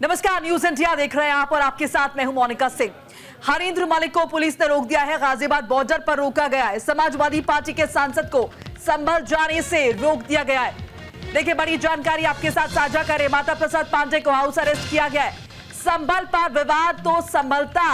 नमस्कार, news India देख रहे हैं आप और आपके साथ मैं हूं मोनिका सिंह। हरेंद्र मलिक को पुलिस ने रोक दिया है। गाजियाबाद बॉर्डर पर रोका गया है। समाजवादी पार्टी के सांसद को संभल जाने से रोक दिया गया है। देखिए, बड़ी जानकारी आपके साथ साझा करें। माता प्रसाद पांडे को हाउस अरेस्ट किया गया है। संभल पर विवाद तो संभलता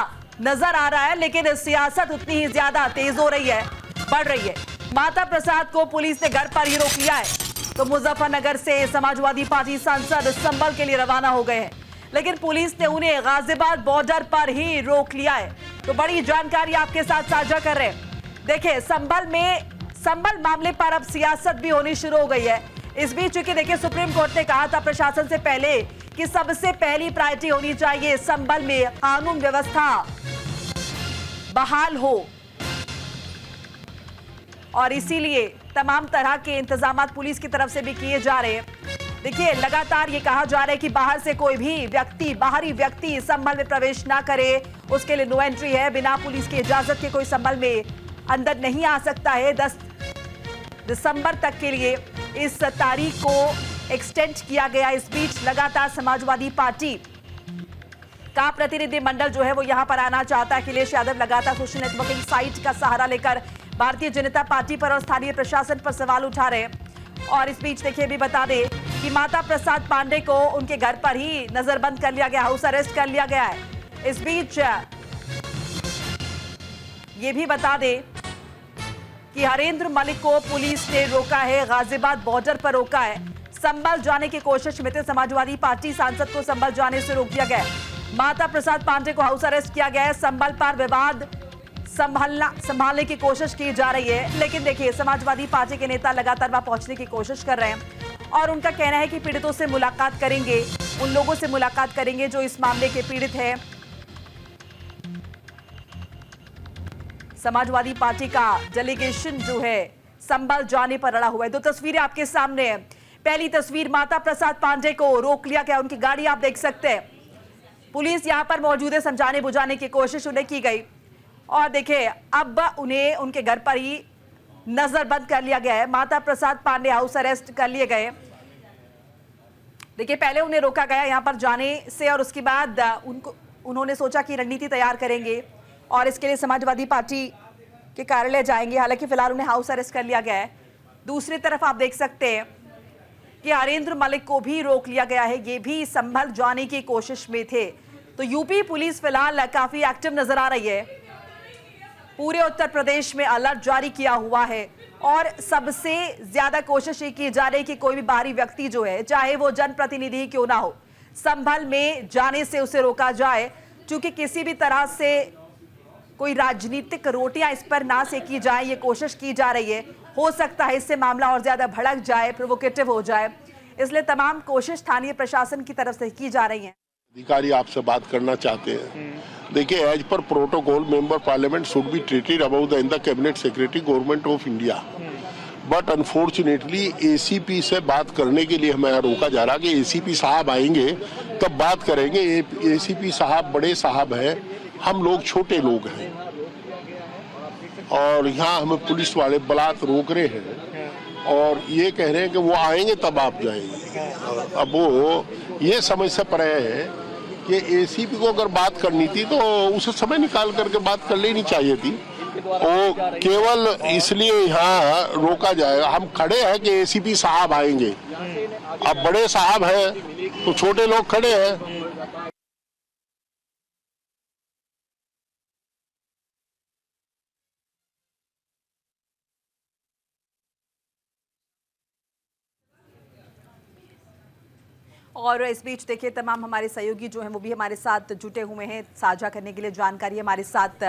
नजर आ रहा है, लेकिन सियासत उतनी ही ज्यादा तेज हो रही है, बढ़ रही है। माता प्रसाद को पुलिस ने घर पर ही रोक लिया है। तो मुजफ्फरनगर से समाजवादी पार्टी सांसद संभल के लिए रवाना हो गए हैं, लेकिन पुलिस ने उन्हें गाजियाबाद बॉर्डर पर ही रोक लिया है। तो बड़ी जानकारी आपके साथ साझा कर रहे हैं। देखिए, संभल मामले पर अब सियासत भी होनी शुरू हो गई है। इस बीच चूंकि देखिए, सुप्रीम कोर्ट ने कहा था प्रशासन से पहले कि सबसे पहली प्रायोरिटी होनी चाहिए संभल में कानून व्यवस्था बहाल हो, और इसीलिए तमाम तरह के इंतजाम पुलिस की तरफ से भी किए जा रहे हैं। देखिए, लगातार ये कहा जा रहा है कि बाहर से कोई भी बाहरी व्यक्ति संभल में प्रवेश ना करे, उसके लिए नो एंट्री है। बिना पुलिस की इजाजत के कोई संभल में अंदर नहीं आ सकता है। 10 दिसंबर तक के लिए इस तारीख को एक्सटेंड किया गया। इस बीच लगातार समाजवादी पार्टी का प्रतिनिधि मंडल जो है वो यहां पर आना चाहता है। अखिलेश यादव लगातार सोशल नेटवर्किंग साइट का सहारा लेकर भारतीय जनता पार्टी पर और स्थानीय प्रशासन पर सवाल उठा रहे हैं। और इस बीच देखिए, भी बता दें कि माता प्रसाद पांडे को उनके घर पर ही नजरबंद कर लिया गया, हाउस अरेस्ट कर लिया गया है। इस बीच ये भी बता दें कि हरेंद्र मलिक को पुलिस ने रोका है, गाजियाबाद बॉर्डर पर रोका है। संभल जाने की कोशिश में थे। समाजवादी पार्टी सांसद को संभल जाने से रोक दिया गया है। माता प्रसाद पांडे को हाउस अरेस्ट किया गया है। संभल पर विवाद संभालने की कोशिश की जा रही है, लेकिन देखिए, समाजवादी पार्टी के नेता लगातार वहां पहुंचने की कोशिश कर रहे हैं और उनका कहना है कि पीड़ितों से मुलाकात करेंगे, उन लोगों से मुलाकात करेंगे जो इस मामले के पीड़ित हैं। समाजवादी पार्टी का डेलीगेशन जो है संभल जाने पर अड़ा हुआ है। दो तस्वीरें आपके सामने है। पहली तस्वीर, माता प्रसाद पांडे को रोक लिया गया, उनकी गाड़ी आप देख सकते हैं। पुलिस यहां पर मौजूद है, समझाने बुझाने की कोशिश उन्हें की गई और देखिए, अब उन्हें उनके घर पर ही नजरबंद कर लिया गया है। माता प्रसाद पांडे हाउस अरेस्ट कर लिए गए। देखिए, पहले उन्हें रोका गया यहां पर जाने से और उसके बाद उन्होंने सोचा कि रणनीति तैयार करेंगे और इसके लिए समाजवादी पार्टी के कार्यालय जाएंगे। हालांकि फिलहाल उन्हें हाउस अरेस्ट कर लिया गया है। दूसरी तरफ आप देख सकते हैं कि हरेंद्र मलिक को भी रोक लिया गया है। ये भी संभल जाने की कोशिश में थे। तो यूपी पुलिस फिलहाल काफी एक्टिव नजर आ रही है। पूरे उत्तर प्रदेश में अलर्ट जारी किया हुआ है और सबसे ज्यादा कोशिश ये की जा रही है कि कोई भी बाहरी व्यक्ति जो है, चाहे वो जनप्रतिनिधि क्यों ना हो, संभल में जाने से उसे रोका जाए। क्योंकि किसी भी तरह से कोई राजनीतिक रोटियां इस पर ना सेकी जाए, ये कोशिश की जा रही है। हो सकता है इससे मामला और ज्यादा भड़क जाए, प्रोवोकेटिव हो जाए, इसलिए तमाम कोशिश स्थानीय प्रशासन की तरफ से की जा रही है। अधिकारी आपसे बात करना चाहते हैं। देखिए, as per protocol member parliament should be treated about the cabinet secretary government of India, but unfortunately ACP से बात करने के लिए हमें रोका जा रहा कि एसीपी साहब आएंगे तब बात करेंगे। एसीपी साहब बड़े साहब हैं, हम लोग छोटे लोग हैं और यहाँ हमें पुलिस वाले बलात् रोक रहे हैं और ये कह रहे हैं कि वो आएंगे तब आप जाएंगे। अब वो ये समझ से परे है कि एसीपी को अगर बात करनी थी तो उसे समय निकाल करके बात कर लेनी चाहिए थी। वो केवल इसलिए यहाँ रोका जाएगा। हम खड़े हैं कि एसीपी साहब आएंगे। अब बड़े साहब हैं तो छोटे लोग खड़े हैं। और इस बीच देखिए, तमाम हमारे सहयोगी जो हैं वो भी हमारे साथ जुटे हुए हैं साझा करने के लिए जानकारी। हमारे साथ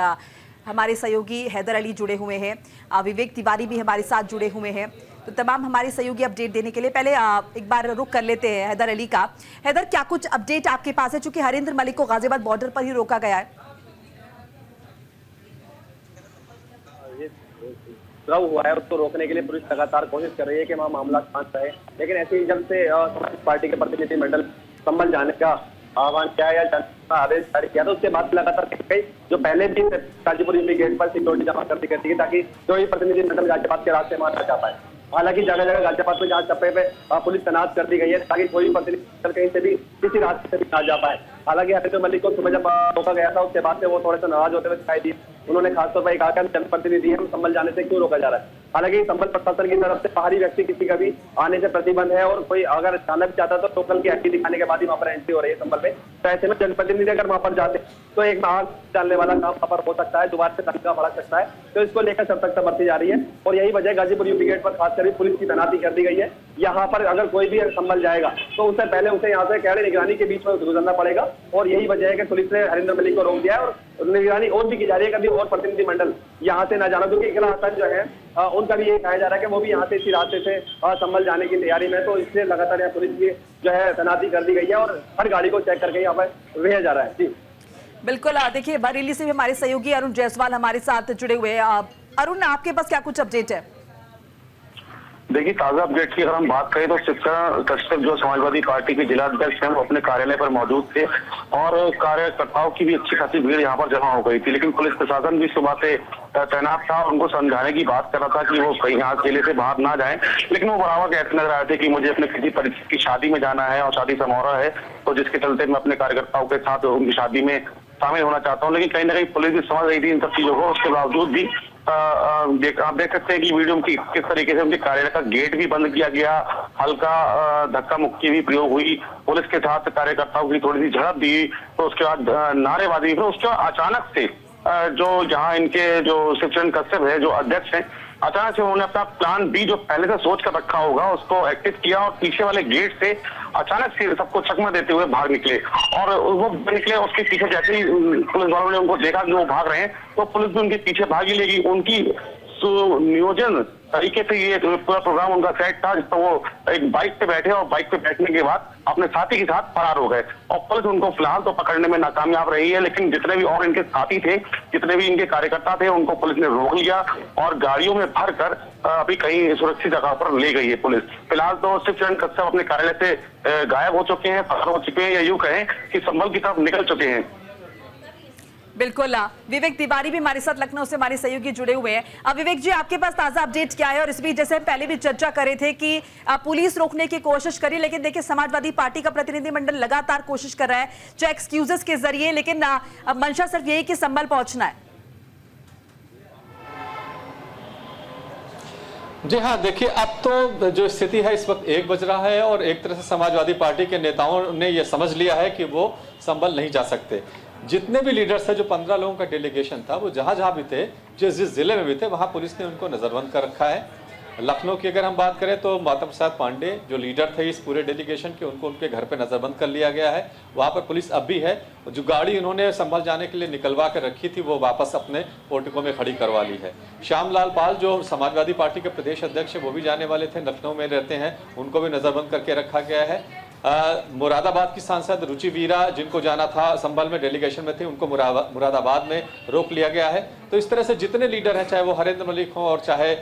हमारे सहयोगी हैदर अली जुड़े हुए हैं, विवेक तिवारी भी हमारे साथ जुड़े हुए हैं। तो तमाम हमारे सहयोगी अपडेट देने के लिए पहले एक बार रुक कर लेते हैं हैदर अली का। हैदर, क्या कुछ अपडेट आपके पास है, चूंकि हरेंद्र मलिक को गाजियाबाद बॉर्डर पर ही रोका गया है? हुआ है उसको रोकने के लिए पुलिस लगातार कोशिश कर रही है कि वहाँ मामला शांत रहे, लेकिन ऐसे ही जब से समाजवादी पार्टी के प्रतिनिधि मंडल संभल जाने का आह्वान किया या आदेश जारी किया था, उसके बाद लगातार कई जो पहले भी गाजीपुर यूपी गेट पर सिक्योरिटी जमा करती थी ताकि जो ही प्रतिनिधि मंडल गाजियाबाद के रास्ते में आना चाह पाए। हालांकि जगह जगह गाजियाबाद में जहाँ चप्पे पे पुलिस तैनात कर दी गई है ताकि कोई भी प्रतिनिधि कहीं से भी किसी रास्ते से भी ना जा पाए। हालांकि हरिंद्र मलिक को सुबह जब रोका गया था उसके बाद से वो थोड़े से नाराज होते हुए दिखाई दिए। उन्होंने खासतौर पर कहा कि जनप्रतिनिधि हम संभल जाने से क्यों रोका जा रहा है। हालांकि संभल प्रशासन की तरफ से बाहरी व्यक्ति किसी का भी आने से प्रतिबंध है और कोई अगर जाना भी चाहता है तो टोकन की हड्डी दिखाने के बाद ही वहां पर एंट्री हो रही है संभल में। तो ऐसे में जनप्रतिनिधि अगर वहां पर जाते तो एक आग डालने वाला काम वहां पर हो सकता है, दोबारा से दंगा भड़क सकता है। तो इसको लेकर सतर्कता बरती जा रही है और यही वजह गाजीपुर यूपी गेट पर खासकर पुलिस की तैनाती कर दी गई है। यहाँ पर अगर कोई भी संभल जाएगा तो उससे पहले उसे यहाँ से कड़े निगरानी के बीच में गुजरना पड़ेगा और यही वजह है कि पुलिस ने हरिंद्र मलिक को रोक दिया है और निगरानी और भी की जा रही है कभी और प्रतिनिधिमंडल यहाँ से ना जाना, क्योंकि इकरा हसन जो है उनका भी ये कहा जा रहा है कि वो भी यहाँ से इसी रास्ते से संभल जाने की तैयारी में। तो इसलिए लगातार यहाँ पुलिस की जो है तैनाती कर दी गई है और हर गाड़ी को चेक करके यहाँ पर भेजा जा रहा है। जी बिल्कुल, देखिए बरेली से भी हमारे सहयोगी अरुण जायसवाल हमारे साथ जुड़े हुए हैं। अरुण, आपके पास क्या कुछ अपडेट है? देखिए, ताजा अपडेट की अगर हम बात करें तो शिवसेना कश्यप जो समाजवादी पार्टी के जिला अध्यक्ष हैं वो अपने कार्यालय पर मौजूद थे और कार्यकर्ताओं की भी अच्छी खासी भीड़ यहाँ पर जमा हो गई थी। लेकिन पुलिस प्रशासन भी सुबह से तैनात था और उनको समझाने की बात कर रहा था कि वो कहीं यहाँ जिले से बाहर ना जाएं, लेकिन वो बराबर कहते नजर आए थे कि मुझे अपने किसी परिचित की शादी में जाना है और शादी समारोह है, तो जिसके चलते मैं अपने कार्यकर्ताओं के साथ उनकी शादी में शामिल होना चाहता हूँ। लेकिन कहीं ना कहीं पुलिस भी समझ रही थी इन सब चीजों को, उसके बावजूद भी आप देख सकते हैं कि वीडियो में किस तरीके से उनके कार्यालय का गेट भी बंद किया गया, हल्का धक्का मुक्की भी प्रयोग हुई, पुलिस के साथ कार्यकर्ताओं की थोड़ी सी झड़प दी, तो उसके बाद नारेबाजी, फिर उसके बाद अचानक से जो यहाँ इनके जो शिवचरण कश्यप है जो अध्यक्ष हैं, अचानक से उन्होंने अपना प्लान बी जो पहले से सोच कर रखा होगा उसको एक्टिव किया और पीछे वाले गेट से अचानक से सबको चकमा देते हुए भाग निकले। और वो निकले, उसके पीछे जैसे ही पुलिस वालों ने उनको देखा कि वो भाग रहे हैं तो पुलिस भी उनके पीछे भागी, लेगी उनकी नियोजन तरीके से ये पूरा प्रोग्राम उनका सेट था, जिसमें वो एक बाइक पे बैठे और बाइक पे बैठने के बाद अपने साथी के साथ फरार हो गए और पुलिस उनको फिलहाल तो पकड़ने में नाकामयाब रही है। लेकिन जितने भी और इनके साथी थे, जितने भी इनके कार्यकर्ता थे, उनको पुलिस ने रोक लिया और गाड़ियों में भरकर अभी कहीं सुरक्षित जगह पर ले गई है पुलिस। फिलहाल तो शिवचरण कश्यप अपने कार्यालय से गायब हो चुके हैं, फरार हो चुके हैं, या यूं कहें कि संभल की तरफ निकल चुके हैं। बिल्कुल, विवेक तिवारी भी हमारे साथ लखनऊ से हमारे सहयोगी जुड़े हुए हैं। अब विवेक जी, आपके पास ताजा अपडेट क्या है? और इस बीच जैसे हम पहले भी चर्चा कर रहे थे कि पुलिस रोकने की कोशिश करी, लेकिन देखिए समाजवादी पार्टी का प्रतिनिधिमंडल लगातार कोशिश कर रहा है चाहे एक्सक्यूजेस के जरिए, लेकिन मंशा सिर्फ यही कि संभल पहुंचना है। जी हाँ, देखिए अब तो जो स्थिति है इस वक्त 1 बज रहा है और एक तरह से समाजवादी पार्टी के नेताओं ने यह समझ लिया है कि वो संभल नहीं जा सकते। जितने भी लीडर्स थे, जो 15 लोगों का डेलीगेशन था, वो जहाँ जहाँ भी थे, जिस जिले में भी थे, वहाँ पुलिस ने उनको नजरबंद कर रखा है। लखनऊ की अगर हम बात करें तो माता प्रसाद पांडे जो लीडर थे इस पूरे डेलीगेशन के, उनको उनके घर पे नजरबंद कर लिया गया है। वहाँ पर पुलिस अब भी है। जो गाड़ी उन्होंने संभल जाने के लिए निकलवा कर रखी थी वो वापस अपने पोर्टिको में खड़ी करवा ली है। श्यामलाल पाल जो समाजवादी पार्टी के प्रदेश अध्यक्ष है वो भी जाने वाले थे, लखनऊ में रहते हैं, उनको भी नजरबंद करके रखा गया है। मुरादाबाद की सांसद रुचि वीरा जिनको जाना था, संभल में डेलीगेशन में थे, उनको मुरादाबाद में रोक लिया गया है। तो इस तरह से जितने लीडर हैं, चाहे वो हरिंद्र मलिक हों और चाहे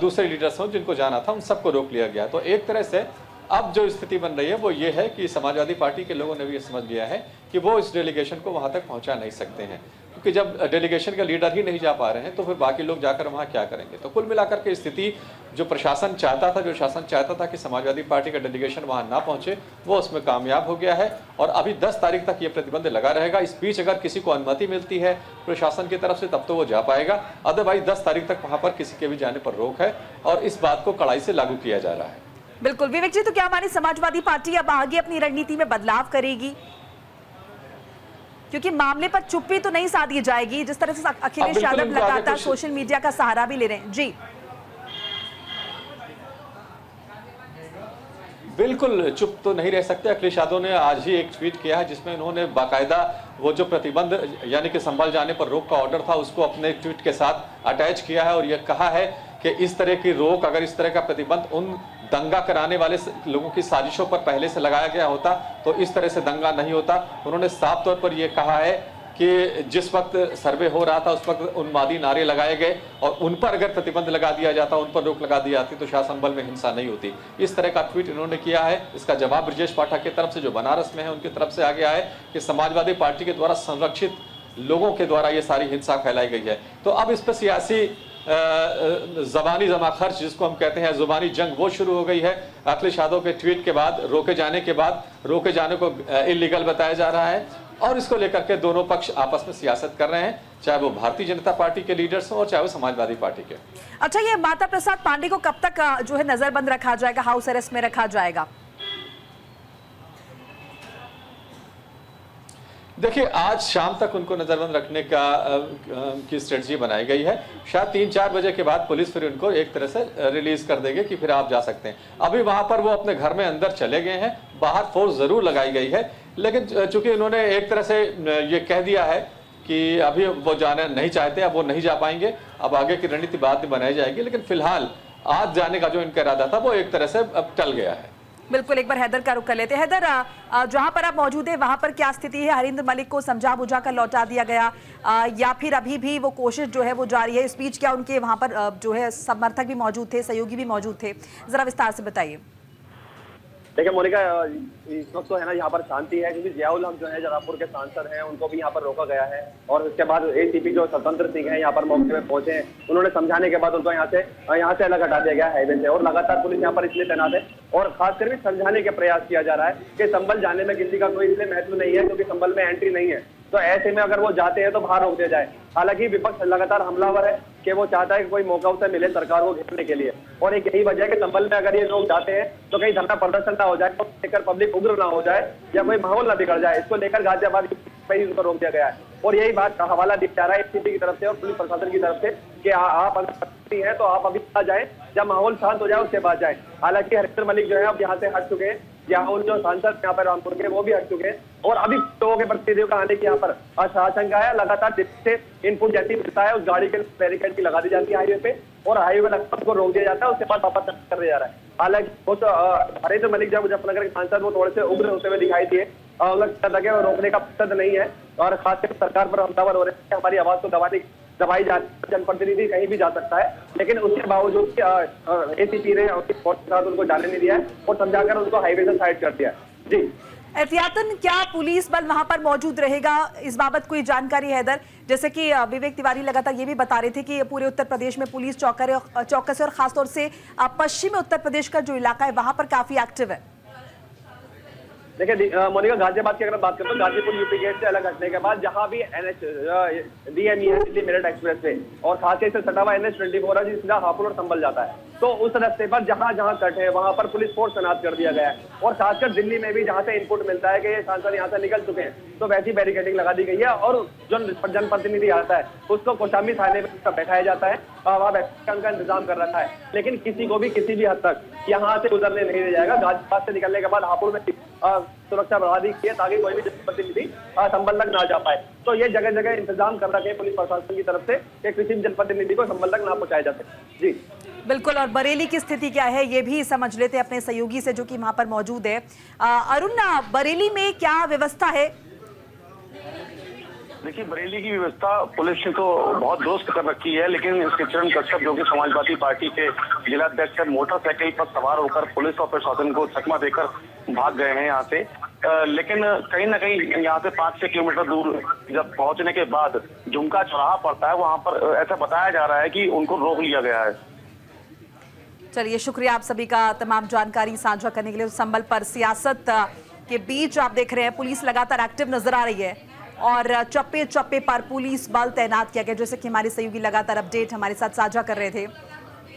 दूसरे लीडर्स हों जिनको जाना था, उन सबको रोक लिया गया। तो एक तरह से अब जो स्थिति बन रही है वो ये है कि समाजवादी पार्टी के लोगों ने भी ये समझ लिया है कि वो इस डेलीगेशन को वहां तक पहुंचा नहीं सकते हैं, क्योंकि जब डेलीगेशन के लीडर ही नहीं जा पा रहे हैं तो फिर बाकी लोग जाकर वहां क्या करेंगे। तो कुल मिलाकर के स्थिति जो प्रशासन चाहता था, जो शासन चाहता था कि समाजवादी पार्टी का डेलीगेशन वहां ना पहुंचे, वो उसमें कामयाब हो गया है और अभी 10 तारीख तक ये प्रतिबंध लगा रहेगा। इस बीच अगर किसी को अनुमति मिलती है प्रशासन की तरफ से तब तो वो जा पाएगा, अदरवाइज 10 तारीख तक वहां पर किसी के भी जाने पर रोक है और इस बात को कड़ाई से लागू किया जा रहा है। बिल्कुल विवेक जी, तो क्या हमारी समाजवादी पार्टी अब आगे अपनी रणनीति में बदलाव करेगी? क्योंकि मामले पर चुप्पी तो नहीं साधी जाएगी, जिस तरह से अखिलेश यादव लगातार सोशल मीडिया का सहारा भी ले रहे हैं। जी बिल्कुल चुप तो नहीं रह सकते। अखिलेश यादव ने आज ही एक ट्वीट किया है जिसमें उन्होंने बाकायदा वो जो प्रतिबंध यानी कि संभल जाने पर रोक का ऑर्डर था उसको अपने ट्वीट के साथ अटैच किया है और यह कहा है कि इस तरह की रोक, अगर इस तरह का प्रतिबंध उन दंगा कराने वाले लोगों की साजिशों पर पहले से लगाया गया होता तो इस तरह से दंगा नहीं होता। उन्होंने साफ तौर पर यह कहा है कि जिस वक्त सर्वे हो रहा था उस वक्त उन्मादी नारे लगाए गए और उन पर अगर प्रतिबंध लगा दिया जाता, उन पर रोक लगा दी जाती तो शायद संभल में हिंसा नहीं होती। इस तरह का ट्वीट इन्होंने किया है। इसका जवाब ब्रजेश पाठक की तरफ से, जो बनारस में है, उनकी तरफ से आ गया है कि समाजवादी पार्टी के द्वारा संरक्षित लोगों के द्वारा ये सारी हिंसा फैलाई गई है। तो अब इस पर सियासी जबानी जमा खर्च जिसको हम कहते हैं, जुबानी जंग, वो शुरू हो गई है। अखिलेश यादव के ट्वीट के बाद, रोके जाने को इलीगल बताया जा रहा है और इसको लेकर के दोनों पक्ष आपस में सियासत कर रहे हैं, चाहे वो भारतीय जनता पार्टी के लीडर्स हों और चाहे वो समाजवादी पार्टी के। अच्छा, ये माता प्रसाद पांडे को कब तक जो है नजरबंद रखा जाएगा, हाउस अरेस्ट में रखा जाएगा? देखिए, आज शाम तक उनको नजरबंद रखने की स्ट्रेटजी बनाई गई है। शायद 3-4 बजे के बाद पुलिस फिर उनको एक तरह से रिलीज कर देगी कि फिर आप जा सकते हैं। अभी वहां पर वो अपने घर में अंदर चले गए हैं, बाहर फोर्स जरूर लगाई गई है, लेकिन चूंकि उन्होंने एक तरह से ये कह दिया है कि अभी वो जाना नहीं चाहते, अब वो नहीं जा पाएंगे, अब आगे की रणनीति बाद में बनाई जाएगी, लेकिन फिलहाल आज जाने का जो इनका इरादा था वो एक तरह से अब टल गया है। बिल्कुल, एक बार हैदर का रुख कर लेते हैं। हैदर, जहां पर आप मौजूद है वहां पर क्या स्थिति है? हरिंद्र मलिक को समझा बुझा कर लौटा दिया गया या फिर अभी भी वो कोशिश जो है वो जारी है? इस बीच क्या उनके वहां पर जो है समर्थक भी मौजूद थे, सहयोगी भी मौजूद थे? जरा विस्तार से बताइए। देखिए मोनिका, इस वक्त तो है ना यहाँ पर शांति है, क्योंकि जियाउल हक जो है जरापुर के सांसद हैं, उनको भी यहाँ पर रोका गया है और उसके बाद एसीपी जो स्वतंत्र सिंह है यहाँ पर मौके पे पहुंचे हैं। उन्होंने समझाने के बाद उनको यहाँ से अलग हटा दिया गया हाईवे से और लगातार पुलिस यहाँ पर इसलिए तैनात है और खासकर भी समझाने का प्रयास किया जा रहा है कि संभल जाने में किसी का कोई इसलिए महत्व नहीं है क्योंकि संभल में एंट्री नहीं है, तो ऐसे में अगर वो जाते हैं तो बाहर रोक दिया जाए। हालांकि विपक्ष लगातार हमलावर है कि वो चाहता है कि कोई मौका उसे मिले सरकार को घेरने के लिए, और एक यही वजह है कि संभल में अगर ये लोग जाते हैं तो कहीं धरना प्रदर्शन ना हो जाए, तो लेकर पब्लिक उग्र ना हो जाए या कोई माहौल ना बिगड़ जाए, इसको लेकर गाजियाबाद पर ही उनको रोक दिया गया है। और यही बात का हवाला दिया जा रहा है एसीपी की तरफ से और पुलिस प्रशासन की तरफ से कि आप अगर हैं तो आप अभी आ जाएं, जब माहौल शांत हो जाए उसके बाद जाएं। हालांकि हरिंद्र मलिक जो है अब यहाँ से हट चुके हैं, यहाँ जो सांसद यहाँ पर रामपुर के वो भी हट चुके हैं और अभी लोगों के प्रतिनिधियों का आने की यहाँ पर आशंका है। लगातार जिससे इनपुट जैसी मिलता है उस गाड़ी के बैरिकेड की लगा दी जाती है हाईवे पे और हाईवे लगातार को रोक दिया जाता है, उसके बाद वापस कर दिया जा रहा है। हालांकि वो हरिंद्र मलिक जब मुजफ्फरनगर के सांसद वो थोड़े से उग्र होते हुए दिखाई दिए, लगे वो रोकने का मकसद नहीं है और खासकर सरकार पर हमलावर हो रहे हैं। हमारी आवाज को दबाई जाती है, जनप्रतिनिधि कहीं भी जा सकता है, लेकिन उसके बावजूद एसीपी ने उनकी फोर्स के साथ उनको जाने नहीं दिया है और समझाकर उनको हाईवे से साइड कर दिया है। जी, एहतियातन क्या पुलिस बल वहां पर मौजूद रहेगा, इस बाबत कोई जानकारी है हैदर? जैसे कि विवेक तिवारी लगातार ये भी बता रहे थे कि पूरे उत्तर प्रदेश में पुलिस चौकस है और खासतौर से पश्चिमी उत्तर प्रदेश का जो इलाका है वहां पर काफी एक्टिव है। देखिए मोनिका, गाजियाबाद की अगर बात करें तो गाजीपुर यूपी गेट से अलग हटने के बाद जहां भी NH DME है, दिल्ली मेरठ एक्सप्रेस वे, और खासकर से सटा हुआ NH-24 है जो सीधा हापुड़ और संभल जाता है, तो उस रास्ते पर जहां जहां कट है वहां पर पुलिस फोर्स तैनात कर दिया गया है। और खासकर दिल्ली में भी जहां से इनपुट मिलता है कि ये सांसद यहाँ से निकल चुके हैं तो वैसी बैरिकेडिंग लगा दी गई है और जो जनप्रतिनिधि आता है उसको कौशाम्बी थाने में बैठाया जाता है, वहां बैठने का इंतजाम कर रखा है, लेकिन किसी को भी किसी भी हद तक यहाँ से गुजरने नहीं दिया जाएगा। गाजियाबाद से निकलने के बाद हापुड़ में सुरक्षा बढ़ा दी गई है ताकि कोई भी जनप्रतिनिधि संभल तक ना जा पाए। तो ये जगह जगह इंतजाम कर रखे हैं पुलिस प्रशासन की तरफ से कि किसी भी जनप्रतिनिधि को संभल तक ना पहुंचाया जा सके। जी बिल्कुल, और बरेली की स्थिति क्या है ये भी समझ लेते हैं अपने सहयोगी से जो कि वहां पर मौजूद है। अरुण, बरेली में क्या व्यवस्था है? देखिए, बरेली की व्यवस्था पुलिस ने तो बहुत दुरुस्त कर रखी है, लेकिन श्रीचरण कश्यप जो कि समाजवादी पार्टी के जिलाध्यक्ष है, मोटरसाइकिल पर सवार होकर पुलिस और प्रशासन को चकमा देकर भाग गए हैं यहाँ से। लेकिन कहीं ना कहीं यहाँ से 5-6 किलोमीटर दूर जब पहुंचने के बाद झुमका चौराहा पड़ता है, वहां पर ऐसा बताया जा रहा है कि उनको रोक लिया गया है। चलिए, शुक्रिया आप सभी का तमाम जानकारी साझा करने के लिए। संभल पर सियासत के बीच आप देख रहे हैं पुलिस लगातार एक्टिव नजर आ रही है और चप्पे चप्पे पर पुलिस बल तैनात किया गया, जैसे कि हमारे सहयोगी लगातार अपडेट हमारे साथ साझा कर रहे थे।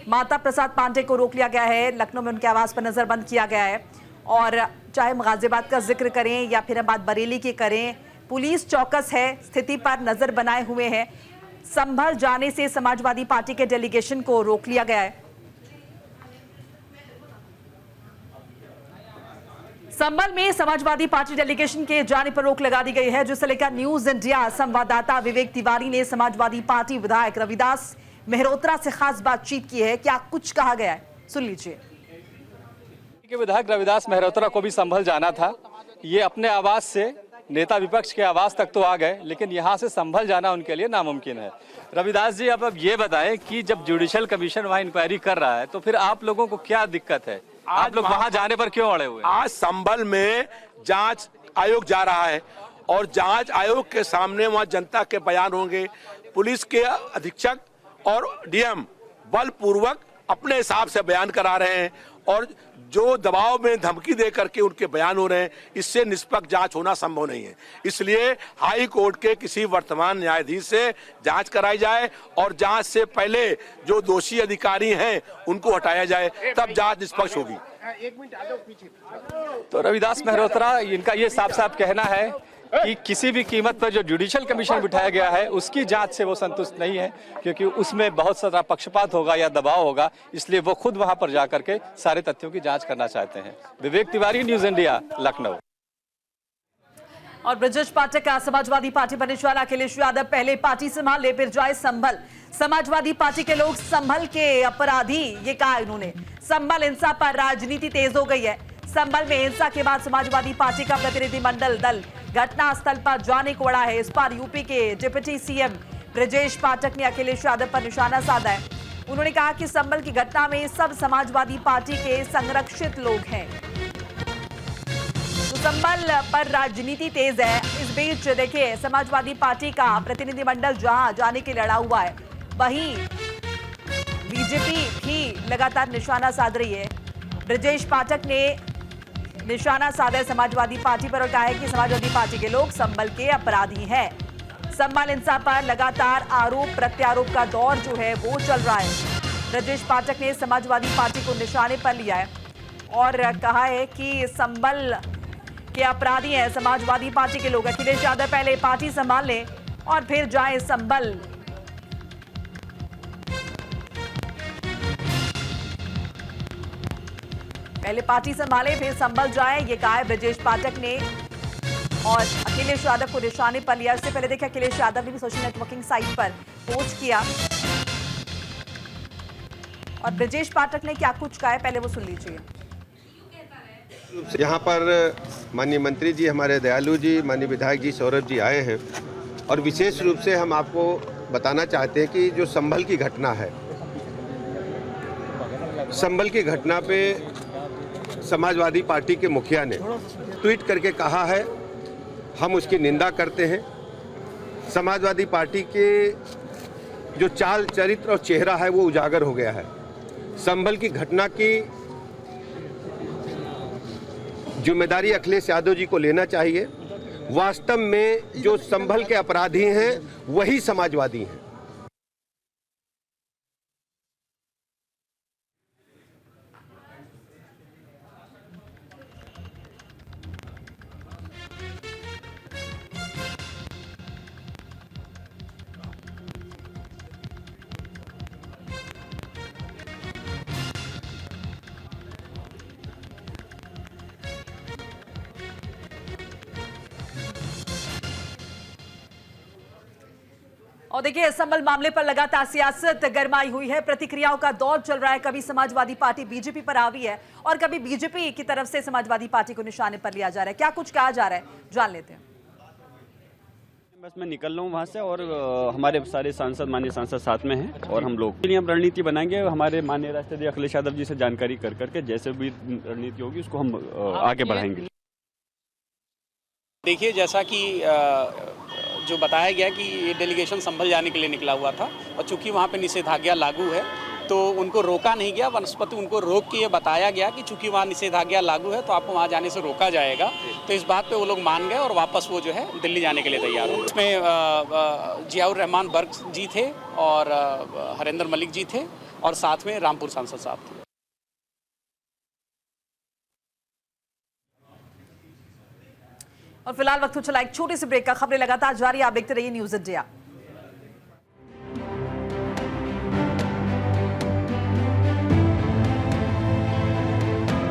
माता प्रसाद पांडे को रोक लिया गया है, लखनऊ में उनके आवास पर नजरबंद किया गया है और चाहे गाजियाबाद का जिक्र करें या फिर बात बरेली की करें, पुलिस चौकस है, स्थिति पर नजर बनाए हुए हैं। संभल जाने से समाजवादी पार्टी के डेलीगेशन को रोक लिया गया है। संभल में समाजवादी पार्टी डेलीगेशन के जाने पर रोक लगा दी गई है, जिसे लेकर न्यूज इंडिया संवाददाता विवेक तिवारी ने समाजवादी पार्टी विधायक रविदास मेहरोत्रा से खास बातचीत की है। क्या कुछ कहा गया है, सुन लीजिए। विधायक रविदास मेहरोत्रा को भी संभल जाना था। ये अपने आवास से नेता विपक्ष के आवास तक तो आ गए, लेकिन यहाँ से संभल जाना उनके लिए नामुमकिन है। रविदास जी, अब ये बताएं कि जब जुडिशियल कमीशन वहाँ इंक्वायरी कर रहा है तो फिर आप लोगों को क्या दिक्कत है? आप लोग वहां जाने पर क्यों अड़े हुए? आज संभल में जांच आयोग जा रहा है और जांच आयोग के सामने वहां जनता के बयान होंगे, पुलिस के अधीक्षक और डीएम बलपूर्वक अपने हिसाब से बयान करा रहे हैं और जो दबाव में धमकी दे करके उनके बयान हो रहे हैं, इससे निष्पक्ष जांच होना संभव नहीं है। इसलिए हाई कोर्ट के किसी वर्तमान न्यायाधीश से जांच कराई जाए और जांच से पहले जो दोषी अधिकारी हैं उनको हटाया जाए, तब जांच निष्पक्ष होगी। तो रविदास मेहरोत्रा, इनका ये साफ साफ कहना है कि किसी भी कीमत पर जो जुडिशियल कमीशन बिठाया गया है उसकी जांच से वो संतुष्ट नहीं है, क्योंकि उसमें बहुत सारा पक्षपात होगा या दबाव होगा, इसलिए वो खुद वहां पर जाकर के सारे तथ्यों की जांच करना चाहते हैं। Vivek Tiwari, news India, Lucknow. और ब्रजेश पाठक का समाजवादी पार्टी पर निशाना। अखिलेश यादव पहले पार्टी संभाल ले फिर जाए संभल। समाजवादी पार्टी के लोग संभल के अपराधी, ये कहा इन्होंने। संभल हिंसा पर राजनीति तेज हो गई है। संभल में हिंसा के बाद समाजवादी पार्टी का प्रतिनिधिमंडल दल घटनास्थल पर जाने को अड़ा है। इस पर यूपी के डिप्टी सीएम ब्रजेश पाठक ने अखिलेश यादव पर निशाना साधा है। उन्होंने कहा कि संभल की घटना में सब समाजवादी पार्टी के संरक्षित लोग हैं। तो संभल पर राजनीति तेज है। इस बीच देखिए, समाजवादी पार्टी का प्रतिनिधिमंडल जहां जाने के लिए अड़ा हुआ है, वहीं बीजेपी भी लगातार निशाना साध रही है। ब्रजेश पाठक ने निशाना साधा समाजवादी पार्टी पर और कहा है कि समाजवादी पार्टी के लोग संभल के अपराधी हैं। संभल हिंसा पर लगातार आरोप प्रत्यारोप का दौर जो है वो चल रहा है। ब्रजेश पाठक ने समाजवादी पार्टी को निशाने पर लिया है और कहा है कि संभल के अपराधी हैं समाजवादी पार्टी के लोग। अखिलेश यादव पहले पार्टी संभाल लें और फिर जाए संभल। पहले पार्टी संभाले फिर संभल जाए, ये कहा है ब्रजेश पाठक ने और अखिलेश यादव को निशाने पर लिया। इससे पहले देखिए, अखिलेश यादव ने भी सोशल नेटवर्किंग साइट पर पोस्ट किया और ब्रजेश पाठक ने क्या कुछ कहा है, पहले वो सुन लीजिए। यहाँ पर माननीय मंत्री जी, हमारे दयालु जी, माननीय विधायक जी सौरभ जी आए हैं और विशेष रूप से हम आपको बताना चाहते हैं कि जो संभल की घटना है, संभल की घटना पे समाजवादी पार्टी के मुखिया ने ट्वीट करके कहा है, हम उसकी निंदा करते हैं। समाजवादी पार्टी के जो चाल चरित्र और चेहरा है वो उजागर हो गया है। संभल की घटना की जिम्मेदारी अखिलेश यादव जी को लेना चाहिए। वास्तव में जो संभल के अपराधी हैं वही समाजवादी हैं। और देखिए, संभल मामले पर लगातार सियासत गरमाई हुई है। प्रतिक्रियाओं का दौर चल रहा है। कभी समाजवादी पार्टी बीजेपी पर हावी है और कभी बीजेपी की तरफ से समाजवादी पार्टी को निशाने पर लिया जा रहा है। क्या कुछ कहा जा रहा है, जान लेते हैं। बस मैं निकल रहा हूँ वहाँ से और हमारे सारे सांसद, माननीय सांसद साथ में हैं और हम लोग के लिए हम रणनीति बनाएंगे। हमारे माननीय राष्ट्रपति अखिलेश यादव जी से जानकारी कर करके जैसे भी रणनीति होगी उसको हम आगे बढ़ाएंगे। देखिए, जैसा कि जो बताया गया कि ये डेलीगेशन संभल जाने के लिए निकला हुआ था और चूंकि वहाँ पे निषेधाज्ञा लागू है तो उनको रोका नहीं गया, वनस्पति उनको रोक के ये बताया गया कि चूंकि वहाँ निषेधाज्ञा लागू है तो आपको वहाँ जाने से रोका जाएगा। तो इस बात पे वो लोग मान गए और वापस वो जो है दिल्ली जाने के लिए तैयार हो। इसमें जियाउर रहमान बर्क जी थे और हरेंद्र मलिक जी थे और साथ में रामपुर सांसद साहब थे। और फिलहाल वक्त चला एक छोटे से ब्रेक का। खबरें लगातार जारी, आप देखते रहिए न्यूज इंडिया।